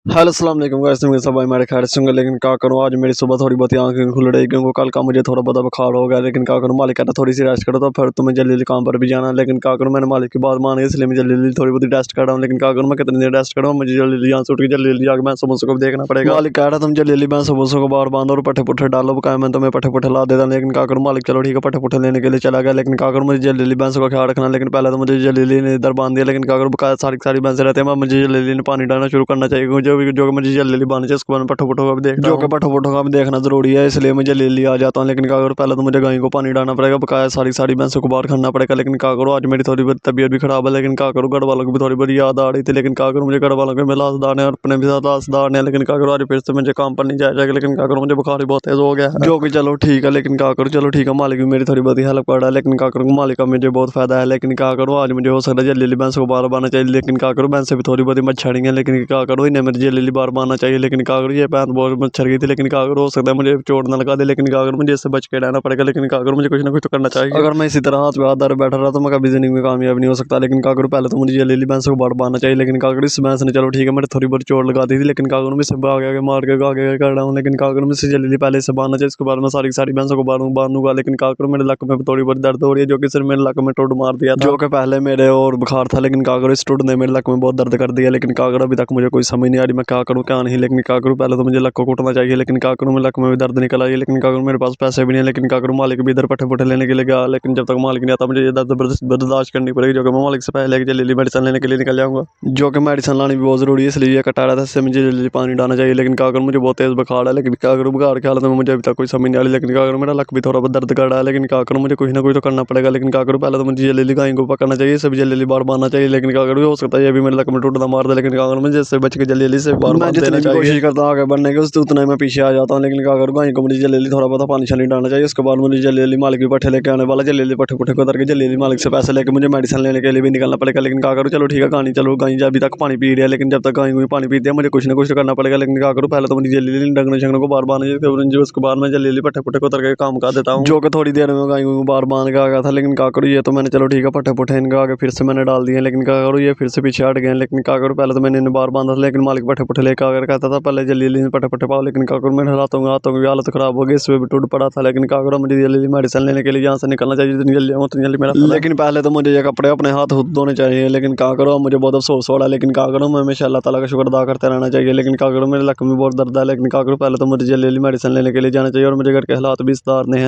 Hello अस्सलाम वालेकुम guys, मेरे सब भाई मेरे खैर से होंगे। लेकिन क्या करूँ, आज मेरी सुबह थोड़ी बहुत आंखें खुल रही क्योंकि कल का मुझे थोड़ा बहुत बुखार हो गया। लेकिन क्या करूँ, मालिक कहता थोड़ी सी रेस्ट करो तो फिर तुम्हें जल्दी जल्दी काम पर भी जाना। लेकिन क्या करूँ, मैंने मालिक की बात मानी, इसलिए मैं जल्दी जल्दी थोड़ी बहुत रेस्ट कर रहा हूँ। लेकिन क्या करूँ, मैं कितनी देर रेस्ट करूँ, मुझे जल्दी जल्दी यहाँ से उठ के जल्दी जल्दी आगे मैं समोसों को भी देखना पड़ेगा। मालिक कह रहा तुम जल्दी जल्दी मैं समोसों को बाहर बांधो और पट्टे पुट्ठे डालो, क्या मैं तुम्हें पट्टे पुट्ठे ला देता। लेकिन क्या करूँ मालिक, चलो ठीक है, पट्टे पुट्ठे लेने के लिए चला गया। लेकिन क्या करूँ, मुझे जल्दी जल्दी भैंसों का ख्याल रखना। लेकिन पहले तो मुझे जल्दी जल्दी इधर बांध दिया। लेकिन क्या करूँ, बकाया सारी सारी भैंसें रहते हैं, मुझे जल्दी जल्दी पानी डालना शुरू करना चाहिए जो मुझे जल्दी जल्दी बांधना चाहिए। उसके बाद पट्ठों पुट्ठों का भी देखना, जो कि पट्ठों पुट्ठों का भी देखना जरूरी है, इसलिए मुझे ले लिया आ जाता हूँ। लेकिन क्या करूँ, पहले तो मुझे गाय को पानी डालना पड़ेगा, बकाया सारी सारी भैंसों को बाहर करना पड़ेगा। लेकिन क्या करूँ, आज मेरी थोड़ी बहुत तबीयत भी खराब है। लेकिन क्या करूँ, घर वालों को भी थोड़ी बहुत याद आ रही थी। लेकिन क्या करूँ, मुझे घर वालों के में लाशदार है और अपने भी साथ लाशदार है। लेकिन क्या करूँ, आज फिर से मुझे काम पर नहीं जाया जाएगा। लेकिन क्या करूँ, मुझे बुखार भी बहुत तेज हो गया है, जो कि चलो ठीक है। लेकिन क्या करूँ, चलो ठीक है, मालिक भी मेरी थोड़ी बहुत हेल्प कर रहा है। लेकिन क्या करूँ, मालिक का मुझे बहुत फायदा है। लेकिन क्या करूँ, आज मुझे हो सकता है जल्दी जल्दी भैंसों को बाहर बांधना चाहिए। लेकिन क्या करूँ, भैंसें भी थोड़ी बहुत मच्छर है। लेकिन क्या करूँ, इन्हें मुझे जल्दी जल्दी बाहर बांधना चाहिए। लेकिन क्या करूँ, ये भैंस बहुत मच्छर गई थी। लेकिन क्या करूँ, हो सकता है मुझे चोट ना लगा दे। लेकिन क्या करूँ, मुझे इससे बच के रहना पड़ेगा। लेकिन क्या करूँ, मुझे कुछ ना कुछ तो करना चाहिए। अगर मैं इसी तरह हाथ पे हाथ धरे बैठा रहा तो मैं कभी जिंदगी में कामयाब नहीं हो सकता। लेकिन क्या करूँ, पहले तो मुझे जल्दी जल्दी भैंसों को बाहर बांधना चाहिए। लेकिन क्या करूँ, इस भैंस ने चलो ठीक है, मेरे थोड़ी बहुत चोट लगा दी थी। लेकिन क्या करूँ, मैं इसे आगे आगे मार के आगे कर रहा हूँ। लेकिन क्या करूँ, मैं इसे जल्दी जल्दी पहले इसे बांधना चाहिए, इसके बाद मैं सारी सारी भैंसों को बांधूंगा। लेकिन क्या करूँ, मेरे लक में थोड़ी बहुत दर्द हो रही है, जो कि सिर्फ मेरे लक में टोट मार दिया था, जो कि पहले मेरे और बुखार था। लेकिन क्या करूँ, इस टोट ने मेरे लक में बहुत दर्द कर दिया। लेकिन क्या करूँ, अभी तक मुझे कोई समझ नहीं आ रही मैं क्या करूँ क्या नहीं। लेकिन क्या करूँ, पहले तो मुझे लक को कूटना चाहिए। लेकिन क्या करूँ, मैं लक में भी दर्द निकल आई है। लेकिन क्या करूँ, मेरे पास पैसे भी नहीं है। लेकिन क्या करूँ, मालिक भी इधर पट्टे पुट्ठे लेने के लिए गया। लेकिन जब तक मालिक नहीं आता, मुझे ये दर्द बर्दाश्त करनी पड़ेगी, जो कि मैं मालिक से पहले जल्दी जल्दी मेडिसिन लेने के लिए निकल जाऊंगा, जो कि मेडिसिन लानी भी बहुत जरूरी है। इसलिए ये कटा रहा था, इससे मुझे जल्दी जल्दी पानी डालना चाहिए। लेकिन क्या करूँ, मुझे बहुत तेज बुखार है। लेकिन क्या करूँ, बुखार की हालत में मुझे अभी तक कोई समझ नहीं आ रही। लेकिन क्या करूँ, मेरा लक भी थोड़ा बहुत दर्द कर रहा है। लेकिन क्या करूँ, मुझे कुछ ना कुछ तो करना पड़ेगा। लेकिन क्या करूँ, पहले तो मुझे जल्दी जल्दी गाय को पकड़ना चाहिए, इसे भी जल्दी जल्दी बाहर बांधना चाहिए। लेकिन क्या करूँ, हो सकता है ये भी मेरे लक में टूटना मार दे। लेकिन क्या करूँ, मुझे इससे बच के जल्दी जल्दी से बाहर बांध देना चाहिए। कोशिश करता हूँ आगे बढ़ने की, उससे उतना ही मैं पीछे आ जाता हूँ। लेकिन क्या करूँ, गाय को मुझे जल्दी जल्दी थोड़ा बहुत पानी छानी डालना चाहिए। उसके बाद मुझे जल्दी जल्दी मालिक भी पट्ठे लेके आने वाला, जल्दी जल्दी पट्ठे पुट्ठे को उतर के जल्दी जल्दी मालिक से पैसे लेके मुझे मेडिसिन लेने के लिए भी निकलना पड़ेगा। लेकिन क्या करूँ, चलो ठीक है, गाय चलो गाय अभी तक पानी पी रही है। लेकिन जब तक गाय को पानी पीती है, मुझे कुछ ना कुछ तो करना पड़ेगा। लेकिन क्या करूँ, पहले तो मुझे जल्दी जल्दी डंगरों शंगरों को बाहर बांधना चाहिए। उसके बाद मैं जल्दी जल्दी पट्ठे पुट्ठे को उतर के काम कर देता हूँ, जो कि थोड़ी देर में गाय को बाहर बांध के आ गया था। लेकिन क्या करूँ, ये तो मैंने चलो ठीक है, पट्ठे पुट्ठे इनके आगे फिर से मैंने डाल दिए। लेकिन क्या करूँ, ये फिर से पीछे हट गए। लेकिन क्या करूँ, पहले तो मैंने इन्हें बाहर बांधा था। लेकिन मालिक पट्ठे पुट्ठे लेकर आकर कहता था पहले जल्दी जल्दी पट्ठे पुट्ठे पाओ। लेकिन क्या करूँ, मेरे हाथों की हालत खराब हो गई, इसमें भी टूट पड़ा था। लेकिन क्या करूँ, मुझे जल्दी जल्दी मेडिसिन लेने के लिए यहाँ से निकलना चाहिए, जितनी जल्दी आऊँ उतनी जल्दी मेरा। लेकिन पहले तो मुझे ये कपड़े अपने हाथ खुद धोने चाहिए। लेकिन क्या करूँ, मुझे बहुत अफसोस हो रहा है। लेकिन क्या करूँ, मैं हमेशा अल्लाह ताला का शुक्र अदा करते रहना चाहिए। लेकिन क्या करूँ, मेरे लक में बहुत दर्द है। लेकिन क्या करूँ, पहले तो मुझे जल्दी जल्दी मेडिसिन लेने के लिए जाना चाहिए और मुझे घर के हालात भी सुधारने हैं।